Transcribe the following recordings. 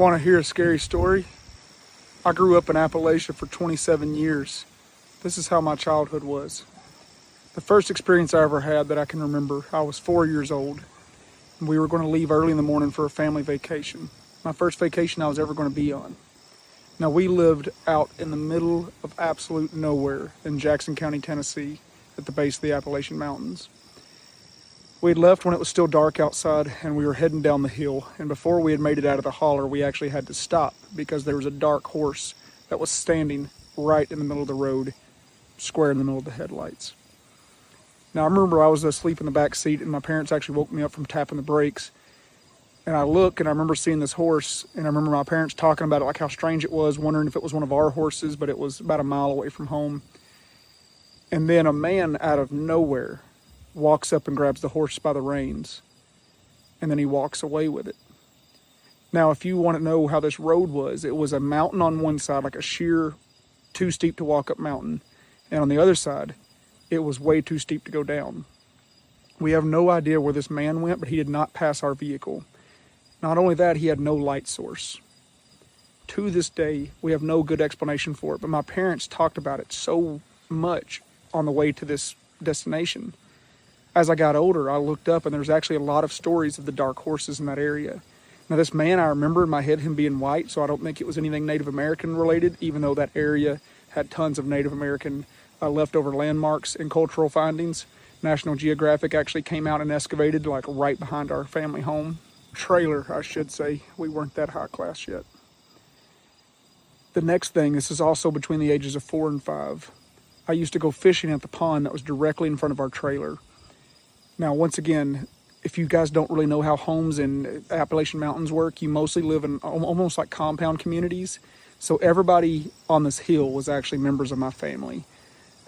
Want to hear a scary story? I grew up in Appalachia for 27 years. This is how my childhood was. The first experience I ever had that I can remember, I was 4 years old. And we were going to leave early in the morning for a family vacation. My first vacation I was ever going to be on. Now, we lived out in the middle of absolute nowhere in Jackson County, Tennessee, at the base of the Appalachian Mountains. We had left when it was still dark outside, and we were heading down the hill. And before we had made it out of the holler, we actually had to stop because there was a dark horse that was standing right in the middle of the road, square in the middle of the headlights. Now, I remember I was asleep in the back seat, and my parents actually woke me up from tapping the brakes. And I look, and I remember seeing this horse, and I remember my parents talking about it, like how strange it was, wondering if it was one of our horses, but it was about a mile away from home. And then a man out of nowhere walks up and grabs the horse by the reins, and then he walks away with it. Now, if you want to know how this road was, it was a mountain on one side, like a sheer, too steep to walk up mountain, and on the other side, it was way too steep to go down. We have no idea where this man went, but he did not pass our vehicle. Not only that, he had no light source. To this day, we have no good explanation for it, but my parents talked about it so much on the way to this destination. As I got older, I looked up, and there's actually a lot of stories of the dark horses in that area. Now, this man, I remember in my head him being white, so I don't think it was anything Native American related, even though that area had tons of Native American leftover landmarks and cultural findings. National Geographic actually came out and excavated like right behind our family home. Trailer, I should say. We weren't that high class yet. The next thing, this is also between the ages of 4 and 5. I used to go fishing at the pond that was directly in front of our trailer. Now, once again, if you guys don't really know how homes in Appalachian Mountains work, you mostly live in almost like compound communities. So everybody on this hill was actually members of my family.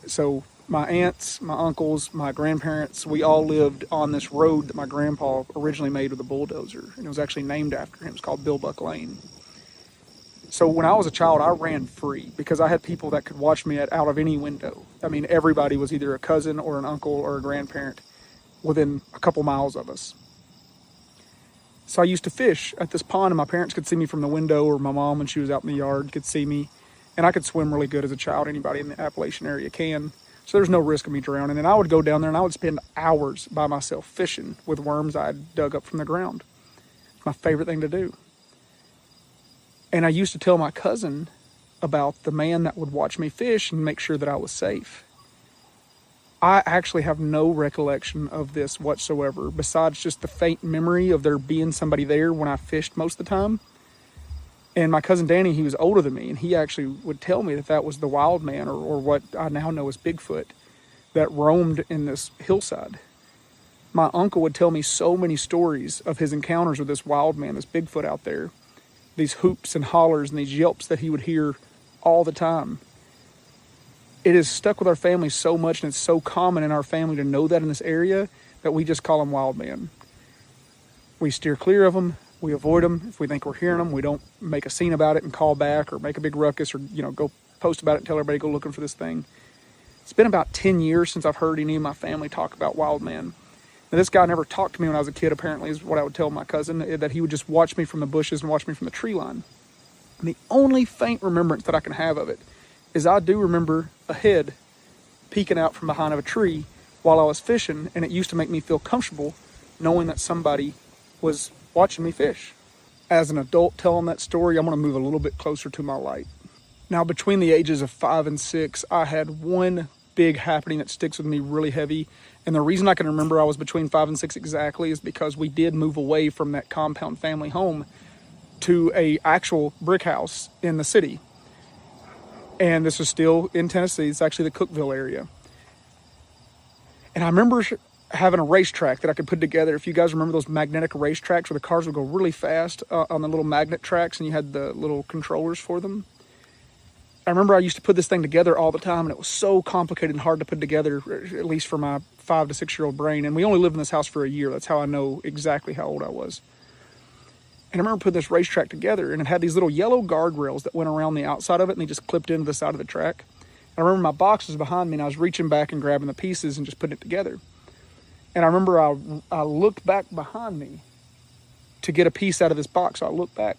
So my aunts, my uncles, my grandparents, we all lived on this road that my grandpa originally made with a bulldozer. And it was actually named after him. It's called Billbuck Lane. So when I was a child, I ran free because I had people that could watch me out of any window. I mean, everybody was either a cousin or an uncle or a grandparent within a couple miles of us. So I used to fish at this pond, and my parents could see me from the window, or my mom when she was out in the yard could see me. And I could swim really good as a child. Anybody in the Appalachian area can. So there's no risk of me drowning. And I would go down there and I would spend hours by myself fishing with worms I had dug up from the ground. It's my favorite thing to do. And I used to tell my cousin about the man that would watch me fish and make sure that I was safe. I actually have no recollection of this whatsoever, besides just the faint memory of there being somebody there when I fished most of the time. And my cousin Danny, he was older than me, and he actually would tell me that that was the wild man, or what I now know as Bigfoot, that roamed in this hillside. My uncle would tell me so many stories of his encounters with this wild man, this Bigfoot out there. These hoops and hollers and these yelps that he would hear all the time. It is stuck with our family so much, and it's so common in our family to know that in this area, that we just call him wild man. We steer clear of them. We avoid them. If we think we're hearing them, we don't make a scene about it and call back or make a big ruckus or, go post about it and tell everybody go looking for this thing. It's been about 10 years since I've heard any of my family talk about wild man. Now, this guy never talked to me when I was a kid, apparently, is what I would tell my cousin, that he would just watch me from the bushes and watch me from the tree line. And the only faint remembrance that I can have of it is I do remember a head peeking out from behind of a tree while I was fishing, and it used to make me feel comfortable knowing that somebody was watching me fish. As an adult telling that story, I'm going to move a little bit closer to my light. Now, between the ages of 5 and 6, I had one big happening that sticks with me really heavy, and the reason I can remember I was between 5 and 6 exactly is because we did move away from that compound family home to a actual brick house in the city. And this is still in Tennessee. It's actually the Cookeville area. And I remember having a racetrack that I could put together. If you guys remember those magnetic racetracks where the cars would go really fast on the little magnet tracks, and you had the little controllers for them. I remember I used to put this thing together all the time, and it was so complicated and hard to put together, at least for my 5 to 6 year old brain. And we only lived in this house for a year. That's how I know exactly how old I was. And I remember putting this racetrack together, and it had these little yellow guardrails that went around the outside of it, and they just clipped into the side of the track. And I remember my box was behind me, and I was reaching back and grabbing the pieces and just putting it together. And I remember I looked back behind me to get a piece out of this box. So I looked back,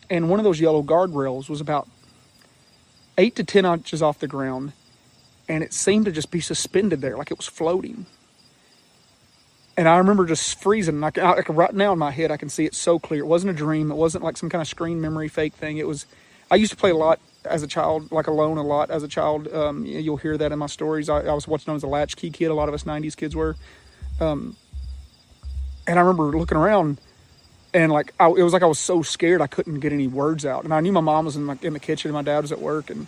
and one of those yellow guardrails was about 8 to 10 inches off the ground, and it seemed to just be suspended there, like it was floating. And I remember just freezing. Right now in my head, I can see it so clear. It wasn't a dream. It wasn't like some kind of screen memory fake thing. It was. I used to play a lot as a child, like alone a lot as a child. You'll hear that in my stories. I was what's known as a latchkey kid. A lot of us 90s kids were. And I remember looking around, and like it was like I was so scared I couldn't get any words out. And I knew my mom was in the kitchen and my dad was at work. And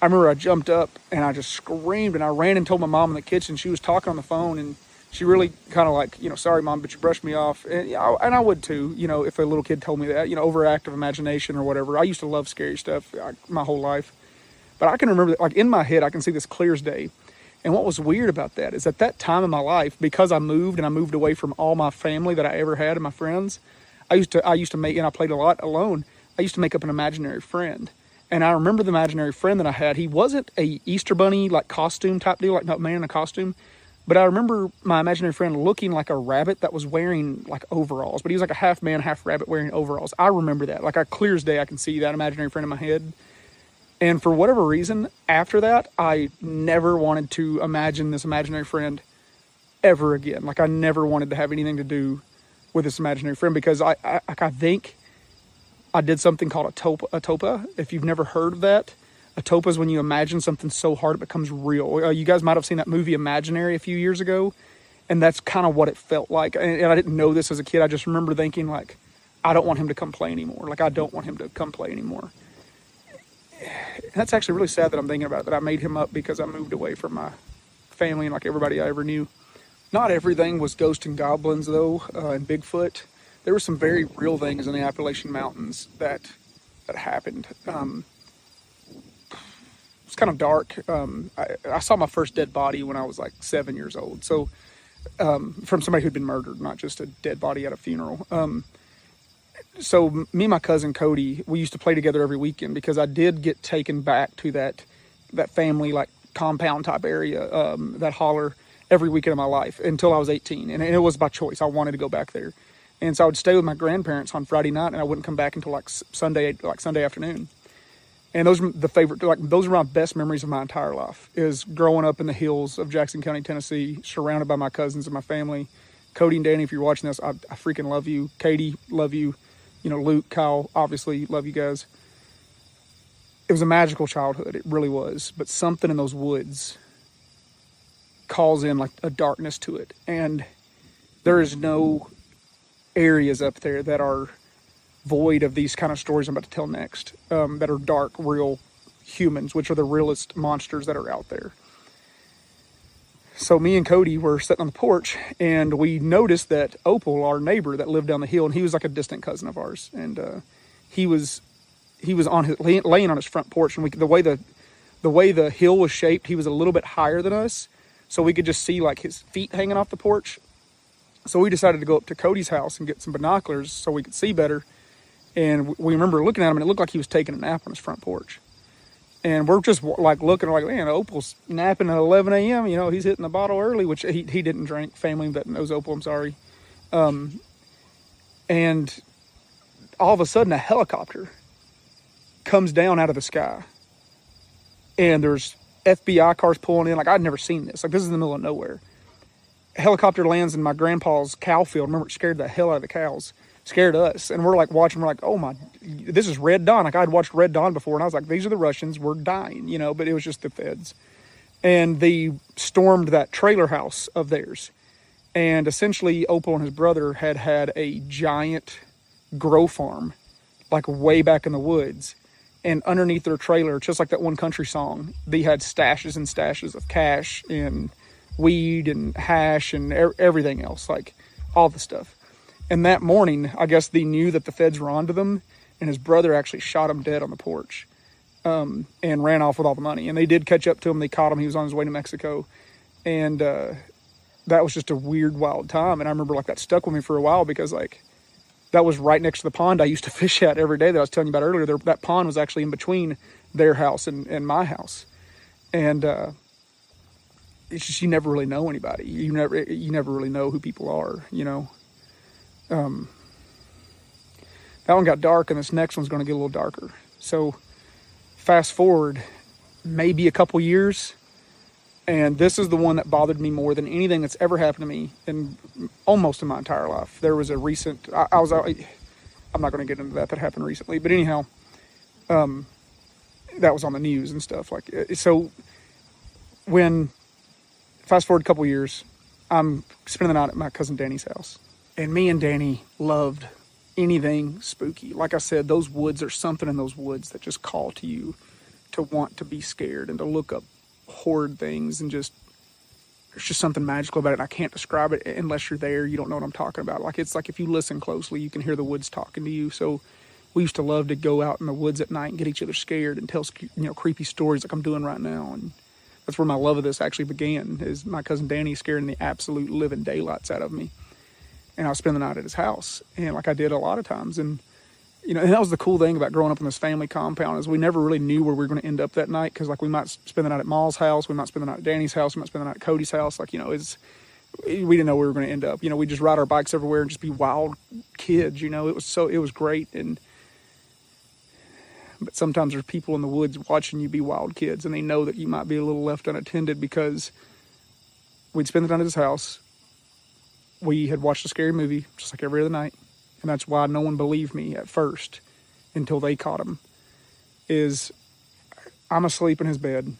I remember I jumped up and I just screamed, and I ran and told my mom in the kitchen. She was talking on the phone, and she really kind of like, sorry, Mom, but you brushed me off. And I would too, if a little kid told me that, overactive imagination or whatever. I used to love scary stuff my whole life. But I can remember that, like in my head, I can see this clear as day. And what was weird about that is at that time in my life, because I moved away from all my family that I ever had and my friends, I used to make, and I played a lot alone, I used to make up an imaginary friend. And I remember the imaginary friend that I had. He wasn't a Easter Bunny, like costume type deal, like no man in a costume. But I remember my imaginary friend looking like a rabbit that was wearing like overalls. But he was like a half man, half rabbit wearing overalls. I remember that. Like clear as day, I can see that imaginary friend in my head. And for whatever reason, after that, I never wanted to imagine this imaginary friend ever again. Like I never wanted to have anything to do with this imaginary friend, because I think I did something called a topa. If you've never heard of that, a topa is when you imagine something so hard it becomes real. You guys might have seen that movie Imaginary a few years ago, and that's kind of what it felt like. And I didn't know this as a kid. I just remember thinking, like, I don't want him to come play anymore. Like, I don't want him to come play anymore. And that's actually really sad that I'm thinking about it, that I made him up because I moved away from my family and like everybody I ever knew. Not everything was ghosts and goblins, though, and Bigfoot. There were some very real things in the Appalachian Mountains that happened. It's kind of dark. I saw my first dead body when I was like 7 years old. So from somebody who'd been murdered, not just a dead body at a funeral. So me and my cousin Cody, we used to play together every weekend, because I did get taken back to that family like compound type area, that holler, every weekend of my life until I was 18. And it was by choice. I wanted to go back there. And so I would stay with my grandparents on Friday night, and I wouldn't come back until like Sunday afternoon. And those are those are my best memories of my entire life, is growing up in the hills of Jackson County, Tennessee, surrounded by my cousins and my family. Cody and Danny, if you're watching this, I freaking love you. Katie, love you. Luke, Kyle, obviously love you guys. It was a magical childhood. It really was. But something in those woods calls in like a darkness to it. And there is no areas up there that are void of these kind of stories I'm about to tell next, that are dark, real humans, which are the realest monsters that are out there. So me and Cody were sitting on the porch, and we noticed that Opal, our neighbor that lived down the hill, and he was like a distant cousin of ours, and he was on laying on his front porch, and the way the hill was shaped, he was a little bit higher than us, so we could just see like his feet hanging off the porch. So we decided to go up to Cody's house and get some binoculars so we could see better. And we remember looking at him, and it looked like he was taking a nap on his front porch. And we're just like looking like, man, Opal's napping at 11 a.m. He's hitting the bottle early, which he didn't drink. Family that knows Opal, I'm sorry. And all of a sudden, a helicopter comes down out of the sky. And there's FBI cars pulling in. Like, I'd never seen this. Like, this is in the middle of nowhere. A helicopter lands in my grandpa's cow field. Remember, it scared the hell out of the cows. Scared us. And we're like watching, we're like, oh my, this is Red Dawn. Like, I'd watched Red Dawn before, and I was like, these are the Russians, we're dying, but it was just the feds. And they stormed that trailer house of theirs. And essentially, Opal and his brother had a giant grow farm, like way back in the woods. And underneath their trailer, just like that one country song, they had stashes and stashes of cash and weed and hash and everything else, like all the stuff. And that morning, I guess they knew that the feds were onto them, and his brother actually shot him dead on the porch, and ran off with all the money. And they did catch up to him. They caught him. He was on his way to Mexico. And that was just a weird, wild time. And I remember, like, that stuck with me for a while, because, like, that was right next to the pond I used to fish at every day that I was telling you about earlier. That pond was actually in between their house and my house. And it's just, you never really know anybody. You never really know who people are, The That one got dark, and this next one's going to get a little darker. So fast forward maybe a couple years, and this is the one that bothered me more than anything that's ever happened to me in almost in my entire life. There was a recent, I was out, I'm not going to get into that happened recently, but anyhow, that was on the news and stuff. Like, so when, fast forward a couple years, I'm spending the night at my cousin Danny's house, and me and Danny loved anything spooky. Like I said, those woods, there's something in those woods that just call to you to want to be scared and to look up horrid things, and just, there's just something magical about it. And I can't describe it unless you're there. You don't know what I'm talking about. Like, it's like if you listen closely, you can hear the woods talking to you. So we used to love to go out in the woods at night and get each other scared and tell, creepy stories like I'm doing right now. And that's where my love of this actually began, is my cousin Danny scaring the absolute living daylights out of me. And I would spend the night at his house, and like I did a lot of times. And, and that was the cool thing about growing up in this family compound, is we never really knew where we were going to end up that night. Cause like we might spend the night at Maul's house, we might spend the night at Danny's house, we might spend the night at Cody's house. Like, we didn't know where we were going to end up. We just ride our bikes everywhere and just be wild kids. It was great. But sometimes there's people in the woods watching you be wild kids, and they know that you might be a little left unattended, because we'd spend the night at his house. We had watched a scary movie just like every other night. And that's why no one believed me at first until they caught him. Is I'm asleep in his bed,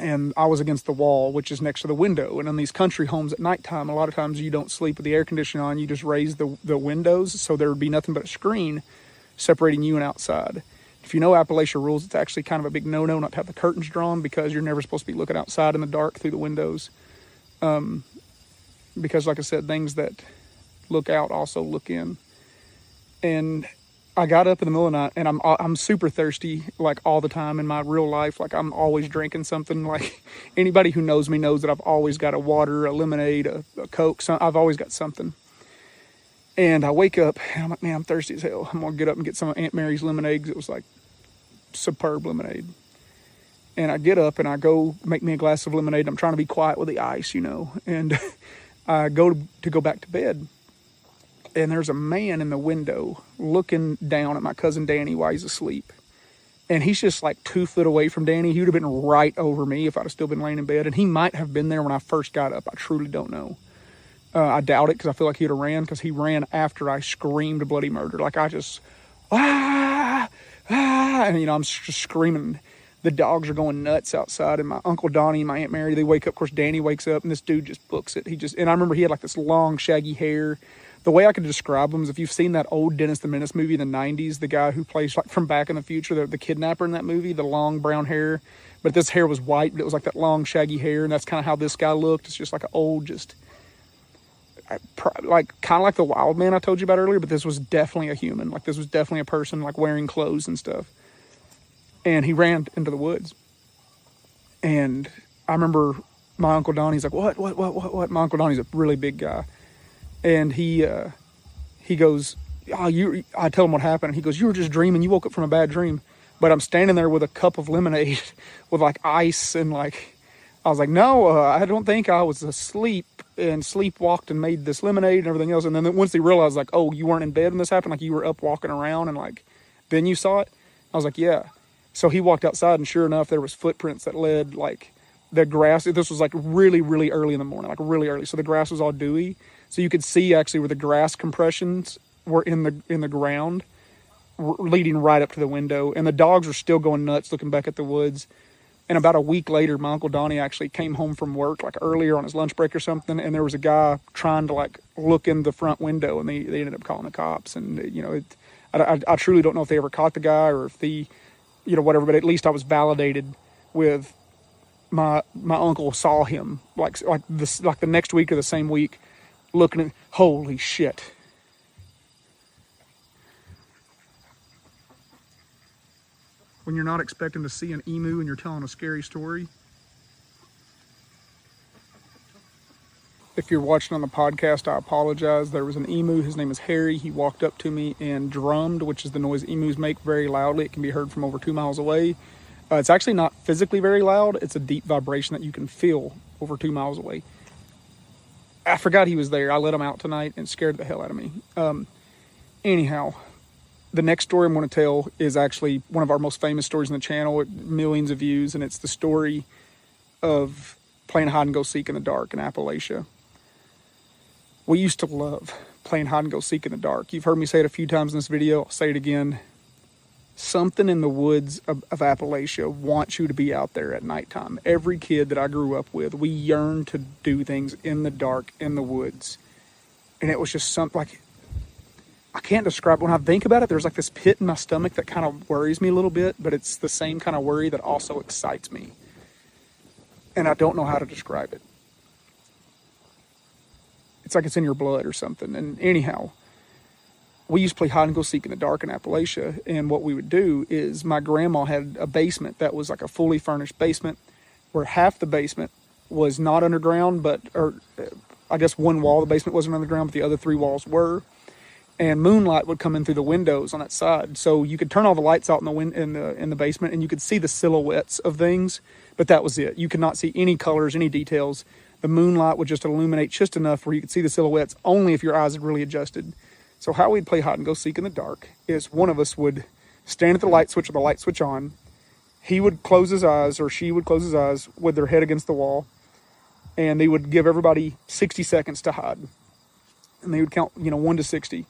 and I was against the wall, which is next to the window. And in these country homes at nighttime, a lot of times you don't sleep with the air conditioning on. You just raise the windows, so there would be nothing but a screen separating you and outside. If you know Appalachian rules, it's actually kind of a big no-no not to have the curtains drawn, because you're never supposed to be looking outside in the dark through the windows. Because like I said, things that look out also look in. And I got up in the middle of the night, and I'm super thirsty, like all the time in my real life. Like, I'm always drinking something. Like, anybody who knows me knows that I've always got a water, a lemonade, a Coke. I've always got something. And I wake up, and I'm like, man, I'm thirsty as hell. I'm gonna get up and get some of Aunt Mary's lemonade, because it was like superb lemonade. And I get up and I go make me a glass of lemonade. I'm trying to be quiet with the ice, and I go to go back to bed. And there's a man in the window looking down at my cousin Danny while he's asleep. And he's just like 2 foot away from Danny. He would have been right over me if I'd have still been laying in bed. And he might have been there when I first got up. I truly don't know. I doubt it, because I feel like he'd have ran, because he ran after I screamed bloody murder. Like, I just, and I'm just screaming. The dogs are going nuts outside, and my Uncle Donnie and my Aunt Mary, they wake up. Of course, Danny wakes up, and this dude just books it. And I remember he had like this long, shaggy hair. The way I could describe him is, if you've seen that old Dennis the Menace movie in the 90s, the guy who plays like from Back in the Future, the kidnapper in that movie, the long brown hair. But this hair was white, but it was like that long, shaggy hair, and that's kind of how this guy looked. It's just like an old, kind of like the wild man I told you about earlier, but this was definitely a human. Like, this was definitely a person, like wearing clothes and stuff. And he ran into the woods. And I remember my Uncle Donnie's like, what? My Uncle Donnie's a really big guy. And he goes, I tell him what happened. And he goes, you were just dreaming. You woke up from a bad dream. But I'm standing there with a cup of lemonade with like ice, and like, I was like, no, I don't think I was asleep, and sleepwalked and made this lemonade and everything else. And then once they realized, like, oh, you weren't in bed when this happened, like you were up walking around, and like, then you saw it. I was like, yeah. So he walked outside, and sure enough, there was footprints that led, like, the grass. This was like really, really early in the morning, like really early. So the grass was all dewy. So you could see actually where the grass compressions were in the ground, leading right up to the window. And the dogs were still going nuts looking back at the woods. And about a week later, my Uncle Donnie actually came home from work, like earlier on his lunch break or something, and there was a guy trying to like look in the front window, and they ended up calling the cops. And I truly don't know if they ever caught the guy, or if whatever, but at least I was validated with my uncle saw him like the next week or the same week, looking at, holy shit. When you're not expecting to see an emu and you're telling a scary story. If you're watching on the podcast, I apologize. There was an emu. His name is Harry. He walked up to me and drummed, which is the noise emus make, very loudly. It can be heard from over 2 miles away. It's actually not physically very loud. It's a deep vibration that you can feel over 2 miles away. I forgot he was there. I let him out tonight and scared the hell out of me. Anyhow, The next story I'm going to tell is actually one of our most famous stories on the channel, with millions of views, and it's the story of playing hide and go seek in the dark in Appalachia. We used to love playing hide and go seek in the dark. You've heard me say it a few times in this video. I'll say it again. Something in the woods of Appalachia wants you to be out there at nighttime. Every kid that I grew up with, we yearned to do things in the dark, in the woods. And it was just something like, I can't describe it. When I think about it, there's like this pit in my stomach that kind of worries me a little bit, but it's the same kind of worry that also excites me. And I don't know how to describe it. It's like it's in your blood or something. And anyhow, we used to play hide and go seek in the dark in Appalachia. And what we would do is my grandma had a basement that was like a fully furnished basement, where half the basement was not underground, or I guess one wall of the basement wasn't underground, but the other 3 walls were. And moonlight would come in through the windows on that side. So you could turn all the lights out in the basement, and you could see the silhouettes of things, but that was it. You could not see any colors, any details. The moonlight would just illuminate just enough where you could see the silhouettes only if your eyes had really adjusted. So how we'd play hide and go seek in the dark is one of us would stand at the light switch with the light switch on. He would close his eyes, or she would close his eyes with their head against the wall, and they would give everybody 60 seconds to hide. And they would count, 1 to 60.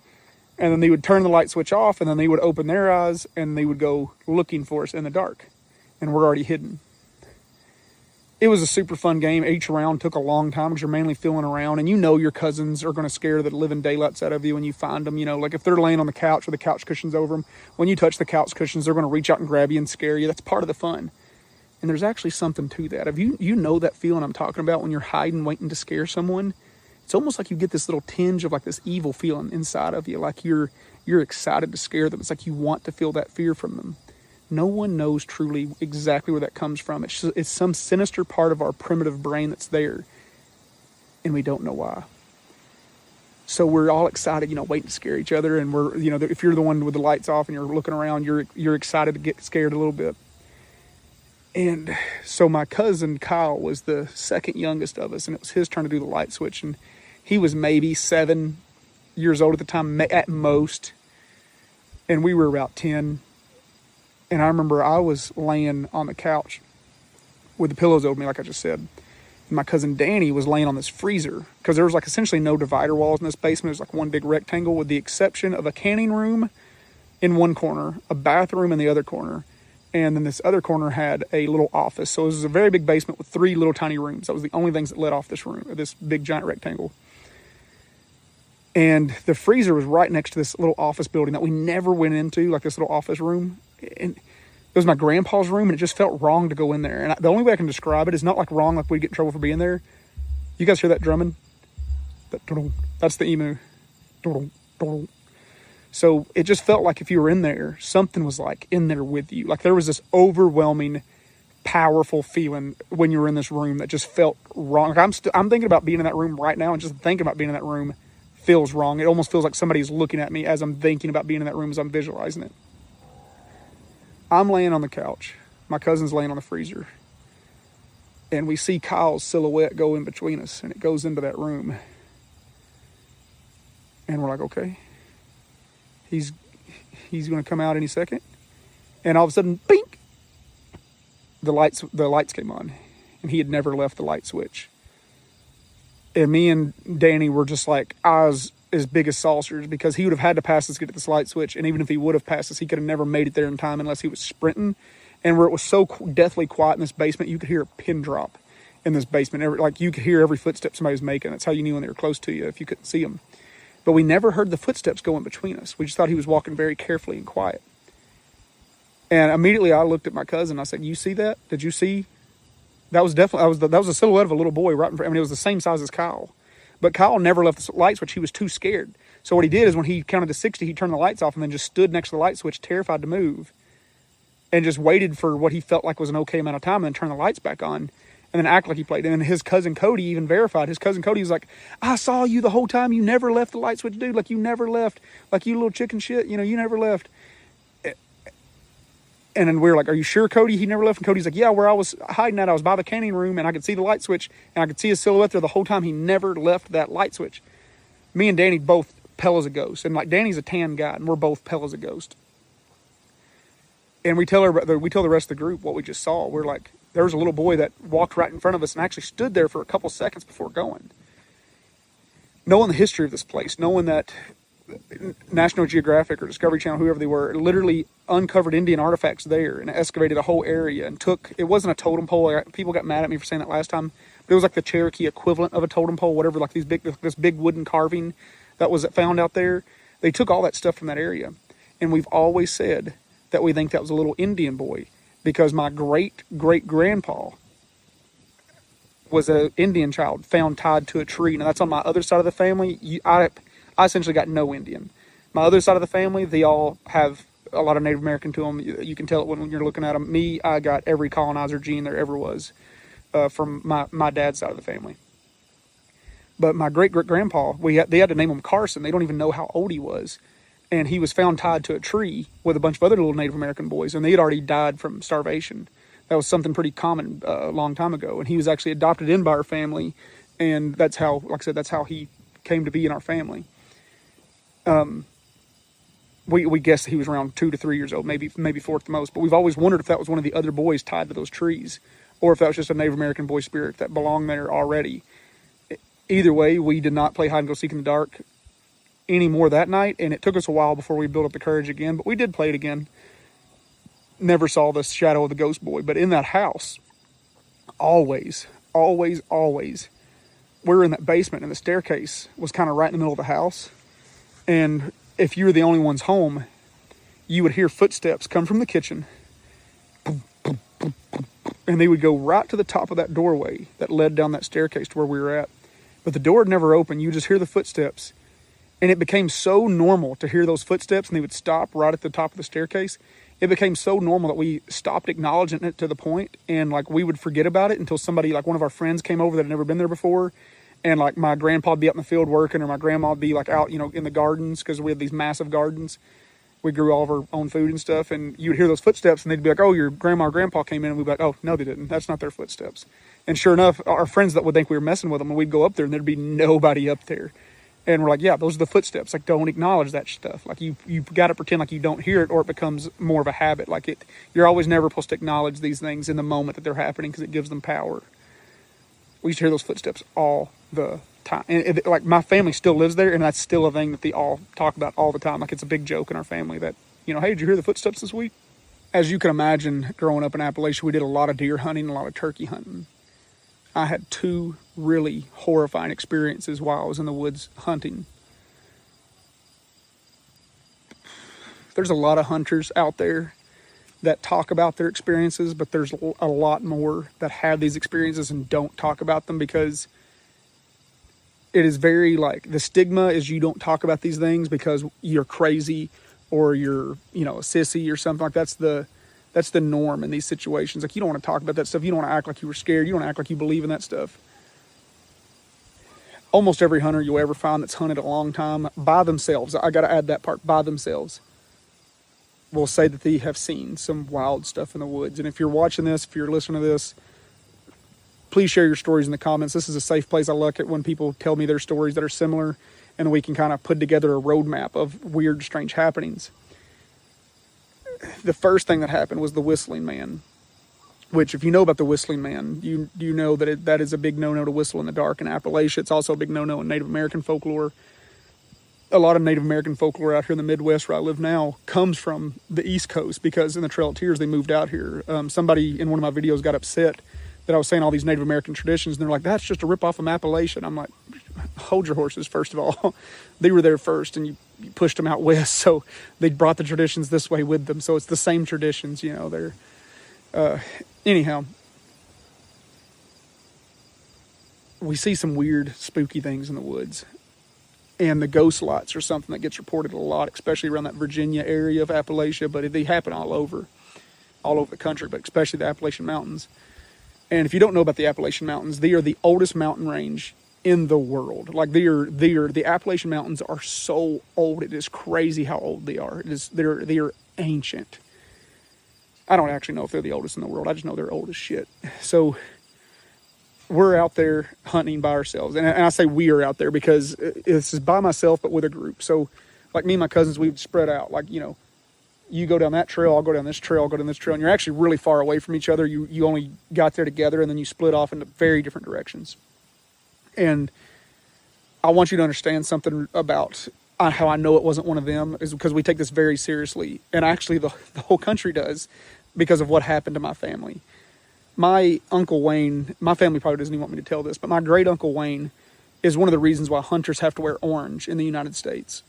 And then they would turn the light switch off, and then they would open their eyes, and they would go looking for us in the dark. And we're already hidden. It was a super fun game. Each round took a long time because you're mainly feeling around. And your cousins are going to scare the living daylights out of you when you find them. Like if they're laying on the couch with the couch cushions over them, when you touch the couch cushions, they're going to reach out and grab you and scare you. That's part of the fun. And there's actually something to that. If you know that feeling I'm talking about when you're hiding, waiting to scare someone, it's almost like you get this little tinge of like this evil feeling inside of you. Like you're excited to scare them. It's like you want to feel that fear from them. No one knows truly exactly where that comes from. It's some sinister part of our primitive brain that's there, and we don't know why. So we're all excited, waiting to scare each other. And we're, if you're the one with the lights off and you're looking around, you're excited to get scared a little bit. And so my cousin Kyle was the second youngest of us, and it was his turn to do the light switch. And he was maybe 7 years old at the time, at most. And we were about 10. And I remember I was laying on the couch with the pillows over me, like I just said. And my cousin Danny was laying on this freezer, because there was like essentially no divider walls in this basement. It was like one big rectangle with the exception of a canning room in one corner, a bathroom in the other corner. And then this other corner had a little office. So it was a very big basement with 3 little tiny rooms. That was the only things that led off this room, this big giant rectangle. And the freezer was right next to this little office building that we never went into, like this little office room. And it was my grandpa's room, and it just felt wrong to go in there. And the only way I can describe it is not like wrong, like we'd get in trouble for being there. You guys hear that drumming? That's the emu. So it just felt like if you were in there, something was like in there with you. Like there was this overwhelming, powerful feeling when you were in this room that just felt wrong. Like I'm thinking about being in that room right now, and just thinking about being in that room feels wrong. It almost feels like somebody's looking at me as I'm thinking about being in that room, as I'm visualizing it. I'm laying on the couch. My cousin's laying on the freezer. And we see Kyle's silhouette go in between us, and it goes into that room. And we're like, okay. He's going to come out any second. And all of a sudden, bink! The lights came on. And he had never left the light switch. And me and Danny were just like eyes as big as saucers, because he would have had to pass us to get to this light switch. And even if he would have passed us, he could have never made it there in time unless he was sprinting. And where it was so deathly quiet in this basement, you could hear a pin drop in this basement. Like you could hear every footstep somebody was making. That's how you knew when they were close to you, if you couldn't see them. But we never heard the footsteps going between us. We just thought he was walking very carefully and quiet. And immediately I looked at my cousin. I said, "You see that? Did you see?" That was definitely that was a silhouette of a little boy right in front. I mean, it was the same size as Kyle. But Kyle never left the light switch. He was too scared. So what he did is when he counted to 60, he turned the lights off and then just stood next to the light switch, terrified to move, and just waited for what he felt like was an okay amount of time, and then turned the lights back on, and then act like he played. And then his cousin Cody even verified. His cousin Cody was like, "I saw you the whole time. You never left the light switch, dude. Like you never left. Like you little chicken shit. You never left." And then we were like, "Are you sure, Cody, he never left?" And Cody's like, "Yeah, where I was hiding at, I was by the canning room, and I could see the light switch, and I could see his silhouette there the whole time. He never left that light switch." Me and Danny both pale as a ghost. And like Danny's a tan guy, and we're both pale as a ghost. And we tell the rest of the group what we just saw. We're like, there was a little boy that walked right in front of us and actually stood there for a couple seconds before going. Knowing the history of this place, knowing that National Geographic or Discovery Channel, whoever they were, literally uncovered Indian artifacts there and excavated a whole area and it wasn't a totem pole. People got mad at me for saying that last time, but it was like the Cherokee equivalent of a totem pole, whatever, like this big wooden carving that was found out there. They took all that stuff from that area. And we've always said that we think that was a little Indian boy, because my great-great-grandpa was an Indian child found tied to a tree. Now, that's on my other side of the family. I essentially got no Indian. My other side of the family, they all have a lot of Native American to them. You can tell it when you're looking at them. Me, I got every colonizer gene there ever was from my dad's side of the family. But my great-great-grandpa, they had to name him Carson. They don't even know how old he was. And he was found tied to a tree with a bunch of other little Native American boys, and they had already died from starvation. That was something pretty common a long time ago. And he was actually adopted in by our family, and that's how, like I said, that's how he came to be in our family. We guessed he was around 2 to 3 years old, maybe 4 at the most. But we've always wondered if that was one of the other boys tied to those trees, or if that was just a Native American boy spirit that belonged there already. Either way, we did not play hide and go seek in the dark anymore that night, and it took us a while before we built up the courage again, but we did play it again. Never saw the shadow of the ghost boy, but in that house, always, we're in that basement, and the staircase was kind of right in the middle of the house, and if you were the only ones home, you would hear footsteps come from the kitchen, and they would go right to the top of that doorway that led down that staircase to where we were at, but the door had never opened. You just hear the footsteps. And it became so normal to hear those footsteps, and they would stop right at the top of the staircase. It became so normal that we stopped acknowledging it to the point, and like we would forget about it until somebody, like one of our friends, came over that had never been there before. And like my grandpa would be out in the field working, or my grandma would be like out, in the gardens, because we had these massive gardens. We grew all of our own food and stuff, and you would hear those footsteps, and they'd be like, "Oh, your grandma or grandpa came in," and we'd be like, "Oh, no, they didn't. That's not their footsteps." And sure enough, our friends that would think we were messing with them, and we'd go up there, and there'd be nobody up there. And we're like, yeah, those are the footsteps. Like, don't acknowledge that stuff. Like, you've got to pretend like you don't hear it, or it becomes more of a habit. Like, you're always never supposed to acknowledge these things in the moment that they're happening, because it gives them power. We used to hear those footsteps all the time. And like, my family still lives there, and that's still a thing that they all talk about all the time. Like, it's a big joke in our family that, hey, did you hear the footsteps this week? As you can imagine, growing up in Appalachia, we did a lot of deer hunting, a lot of turkey hunting. I had 2 really horrifying experiences while I was in the woods hunting. There's a lot of hunters out there that talk about their experiences, but there's a lot more that have these experiences and don't talk about them, because it is very, like, the stigma is you don't talk about these things because you're crazy, or you're, a sissy or something. Like, that's the norm in these situations. Like, you don't want to talk about that stuff. You don't want to act like you were scared. You don't act like you believe in that stuff. Almost every hunter you'll ever find that's hunted a long time by themselves, I got to add that part, by themselves, will say that they have seen some wild stuff in the woods. And if you're watching this, if you're listening to this, please share your stories in the comments. This is a safe place. I like it when people tell me their stories that are similar, and we can kind of put together a roadmap of weird, strange happenings. The first thing that happened was the Whistling Man, which, if you know about the Whistling Man, you know that that is a big no-no to whistle in the dark in Appalachia. It's also a big no-no in Native American folklore. A lot of Native American folklore out here in the Midwest where I live now comes from the East Coast, because in the Trail of Tears, they moved out here. Somebody in one of my videos got upset that I was saying all these Native American traditions, and they're like, that's just a ripoff of Appalachia. I'm like, hold your horses, first of all. They were there first, and you pushed them out west, so they brought the traditions this way with them. So it's the same traditions, they're... Anyhow, we see some weird, spooky things in the woods. And the ghost lights are something that gets reported a lot, especially around that Virginia area of Appalachia, but they happen all over the country, but especially the Appalachian Mountains. And if you don't know about the Appalachian Mountains, they are the oldest mountain range in the world. Like, the Appalachian Mountains are so old. It is crazy how old they are. They are ancient. I don't actually know if they're the oldest in the world. I just know they're old as shit. So we're out there hunting by ourselves. And I say we are out there because this is by myself, but with a group. So like me and my cousins, we've spread out. Like, you know, you go down that trail, I'll go down this trail, I'll go down this trail. And you're actually really far away from each other. You only got there together, and then you split off into very different directions. And I want you to understand something about how I know it wasn't one of them, is because we take this very seriously. And actually the whole country does, because of what happened to my family. My Uncle Wayne, my family probably doesn't even want me to tell this, but my great Uncle Wayne is one of the reasons why hunters have to wear orange in the United States.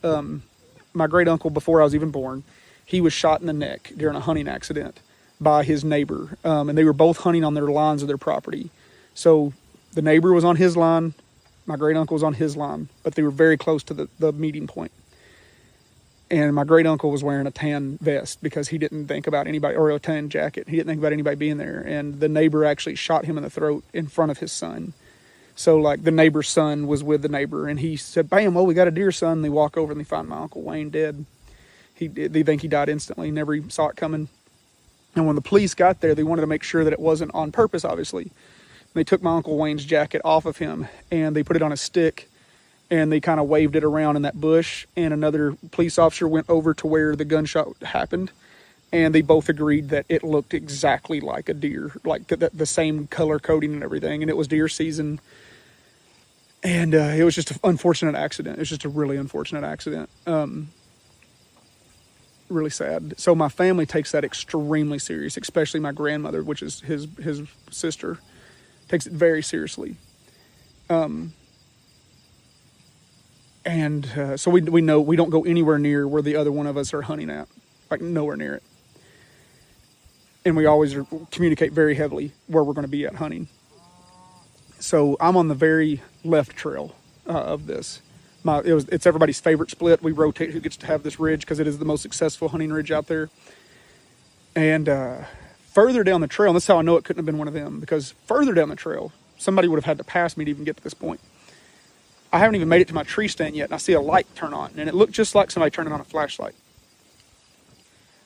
My great uncle, before I was even born, he was shot in the neck during a hunting accident by his neighbor. And they were both hunting on their lines of their property. So the neighbor was on his line, my great uncle was on his line, but they were very close to the meeting point. And my great uncle was wearing a tan vest because he didn't think about anybody, or a tan jacket. He didn't think about anybody being there. And the neighbor actually shot him in the throat in front of his son. So like the neighbor's son was with the neighbor, and he said, "Bam, oh, we got a deer, son." And they walk over and they find my Uncle Wayne dead. They think he died instantly, never even saw it coming. And when the police got there, they wanted to make sure that it wasn't on purpose, obviously. They took my Uncle Wayne's jacket off of him, and they put it on a stick, and they kind of waved it around in that bush. And another police officer went over to where the gunshot happened, and they both agreed that it looked exactly like a deer, like the same color coding and everything. And it was deer season. And it was just an unfortunate accident. It was just a really unfortunate accident. Really sad. So my family takes that extremely serious, especially my grandmother, which is his sister, takes it very seriously. So we know we don't go anywhere near where the other one of us are hunting at, like nowhere near it. And we always communicate very heavily where we're going to be at hunting. So I'm on the very left trail of this. It's everybody's favorite split. We rotate who gets to have this ridge because it is the most successful hunting ridge out there. And further down the trail, and this is how I know it couldn't have been one of them, because further down the trail, somebody would have had to pass me to even get to this point. I haven't even made it to my tree stand yet, and I see a light turn on, and it looked just like somebody turning on a flashlight.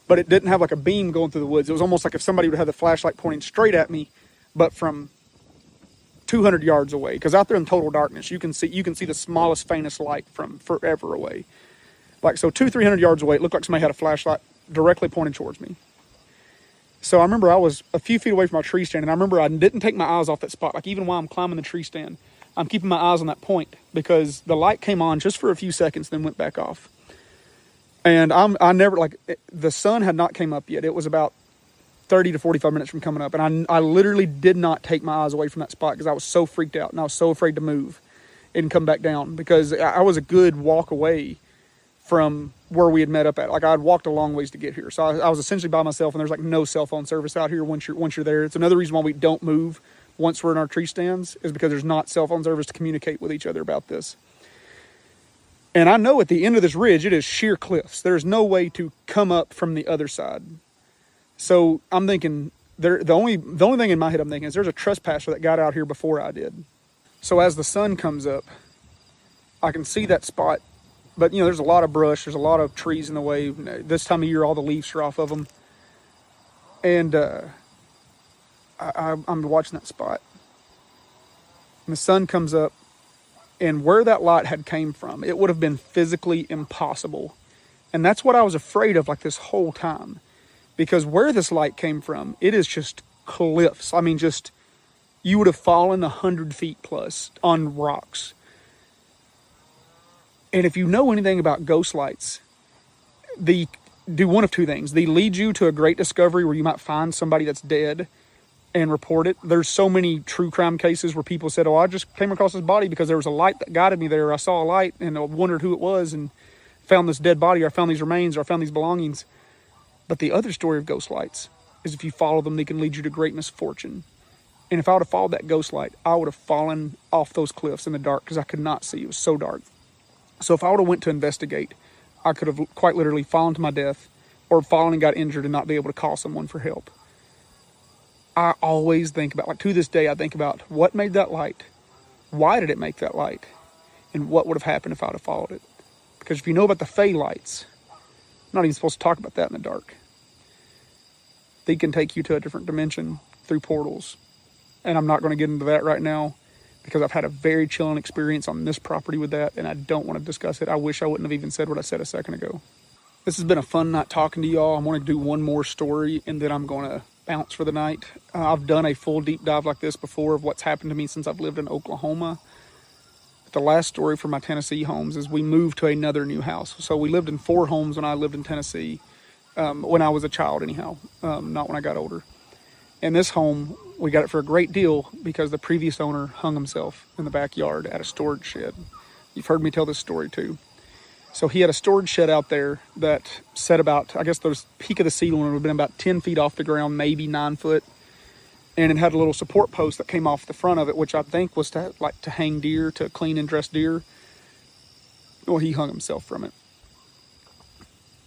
But it didn't have like a beam going through the woods. It was almost like if somebody would have the flashlight pointing straight at me, but from 200 yards away, because out there in total darkness, you can see the smallest, faintest light from forever away. Like, so 200-300 yards away, it looked like somebody had a flashlight directly pointed towards me. So I remember I was a few feet away from my tree stand, and I remember I didn't take my eyes off that spot. Like, even while I'm climbing the tree stand, I'm keeping my eyes on that point, because the light came on just for a few seconds, then went back off. And the sun had not came up yet. It was about 30 to 45 minutes from coming up. And I literally did not take my eyes away from that spot because I was so freaked out and I was so afraid to move and come back down, because I was a good walk away from where we had met up at. Like, I'd walked a long ways to get here. So I was essentially by myself, and there's like no cell phone service out here once you're there. It's another reason why we don't move once we're in our tree stands, is because there's not cell phone service to communicate with each other about this. And I know at the end of this ridge, it is sheer cliffs. There's no way to come up from the other side. So I'm thinking, the only thing in my head I'm thinking is there's a trespasser that got out here before I did. So as the sun comes up, I can see that spot, but there's a lot of brush, there's a lot of trees in the way. This time of year, all the leaves are off of them. And I'm watching that spot. And the sun comes up, and where that light had came from, it would have been physically impossible. And that's what I was afraid of, like, this whole time. Because where this light came from, it is just cliffs. I mean, just, you would have fallen 100 feet plus on rocks. And if you know anything about ghost lights, they do one of two things. They lead you to a great discovery where you might find somebody that's dead and report it. There's so many true crime cases where people said, "Oh, I just came across this body because there was a light that guided me there. I saw a light and I wondered who it was and found this dead body, or I found these remains, or I found these belongings." But the other story of ghost lights is, if you follow them, they can lead you to great misfortune. And if I would have followed that ghost light, I would have fallen off those cliffs in the dark, because I could not see. It was so dark. So if I would have went to investigate, I could have quite literally fallen to my death, or fallen and got injured and not be able to call someone for help. I always think about, like, to this day, I think about what made that light, why did it make that light, and what would have happened if I would have followed it. Because if you know about the Fey lights, I'm not even supposed to talk about that in the dark. They can take you to a different dimension through portals. and I'm not going to get into that right now because I've had a very chilling experience on this property with that, and I don't want to discuss it. I wish I wouldn't have even said what I said a second ago. This has been a fun night talking to y'all. I'm going to do one more story, and then I'm going to bounce for the night. I've done a full deep dive like this before of what's happened to me since I've lived in Oklahoma. But the last story for my Tennessee homes is we moved to another new house. So we lived in 4 homes when I lived in Tennessee, when I was a child anyhow, not when I got older. And this home, we got it for a great deal because the previous owner hung himself in the backyard at a storage shed. You've heard me tell this story too. So he had a storage shed out there that set about, I guess the peak of the ceiling would have been about 10 feet off the ground, maybe 9 foot. And it had a little support post that came off the front of it, which I think was to hang deer, to clean and dress deer. Well, he hung himself from it.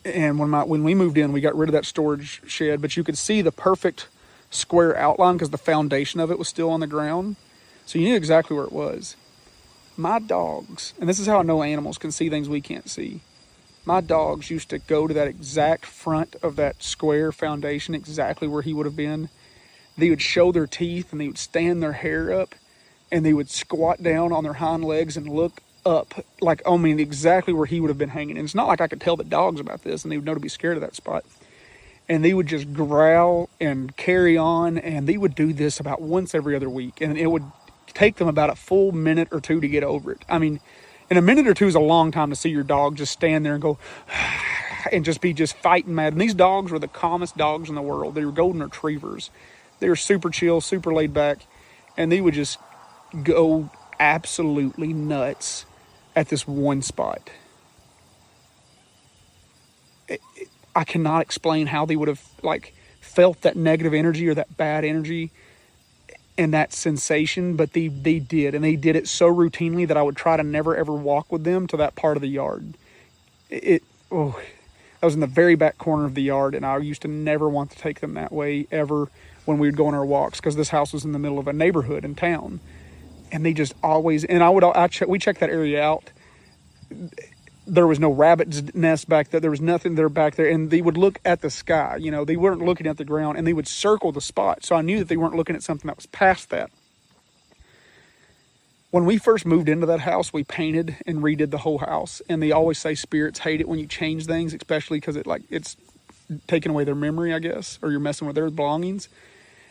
And when we moved in, we got rid of that storage shed, but you could see the perfect square outline because the foundation of it was still on the ground. So you knew exactly where it was. My dogs, and this is how I know animals can see things we can't see. My dogs used to go to that exact front of that square foundation, exactly where he would have been. They would show their teeth and they would stand their hair up and they would squat down on their hind legs and look up, like, I mean, exactly where he would have been hanging. And it's not like I could tell the dogs about this and they would know to be scared of that spot. And they would just growl and carry on, and they would do this about once every other week. And it would take them about a full minute or two to get over it. I mean, and a minute or two is a long time to see your dog just stand there and go and just be fighting mad. And these dogs were the calmest dogs in the world. They were golden retrievers. They were super chill, super laid back, and they would just go absolutely nuts at this one spot. I cannot explain how they would have felt that negative energy or that bad energy and that sensation, but they did, and they did it so routinely that I would try to never ever walk with them to that part of the yard. That was in the very back corner of the yard, and I used to never want to take them that way ever when we would go on our walks, because this house was in the middle of a neighborhood in town, and they just always, and we checked that area out. There was no rabbit's nest back there. There was nothing there back there. And they would look at the sky. You know, they weren't looking at the ground, and they would circle the spot. So I knew that they weren't looking at something that was past that. When we first moved into that house, we painted and redid the whole house. And they always say spirits hate it when you change things, especially because it's taking away their memory, I guess, or you're messing with their belongings.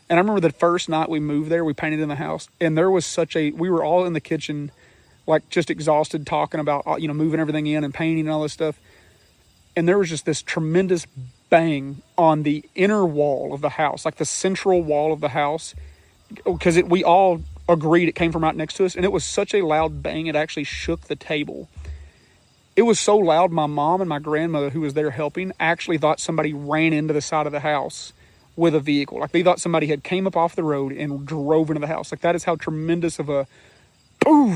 And I remember the first night we moved there, we painted in the house, and there was we were all in the kitchen, just exhausted, talking about, moving everything in and painting and all this stuff. And there was just this tremendous bang on the inner wall of the house, like the central wall of the house, because we all agreed it came from right next to us. And it was such a loud bang, it actually shook the table. It was so loud, my mom and my grandmother, who was there helping, actually thought somebody ran into the side of the house with a vehicle. Like, they thought somebody had came up off the road and drove into the house. Like, that is how tremendous of a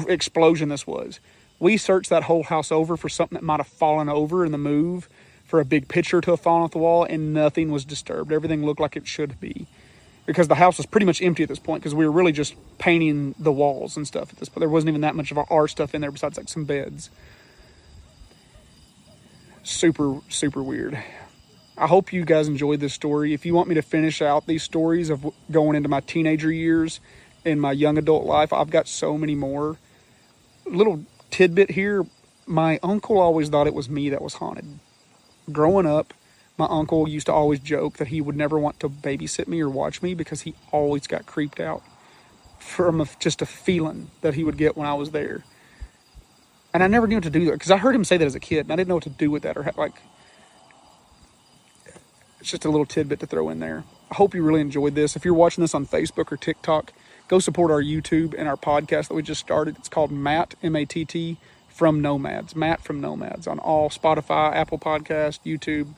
explosion this was. We searched that whole house over for something that might have fallen over in the move, for a big picture to have fallen off the wall, and nothing was disturbed. Everything looked like it should be, because the house was pretty much empty at this point, because we were really just painting the walls and stuff at this point. There wasn't even that much of our stuff in there besides some beds. Super, super weird. I hope you guys enjoyed this story. If you want me to finish out these stories of going into my teenager years in my young adult life, I've got so many more. Little tidbit here, my uncle always thought it was me that was haunted. Growing up, my uncle used to always joke that he would never want to babysit me or watch me because he always got creeped out from just a feeling that he would get when I was there. And I never knew what to do there, because I heard him say that as a kid, and I didn't know what to do with that, or it's just a little tidbit to throw in there. I hope you really enjoyed this. If you're watching this on Facebook or TikTok, go support our YouTube and our podcast that we just started. It's called Matt, M-A-T-T, from Nomads. Matt from Nomads on all Spotify, Apple Podcast, YouTube.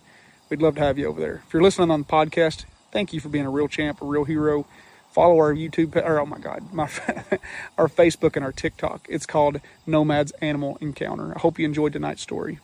We'd love to have you over there. If you're listening on the podcast, thank you for being a real champ, a real hero. Follow our YouTube, our Facebook and our TikTok. It's called Nomads Animal Encounter. I hope you enjoyed tonight's story.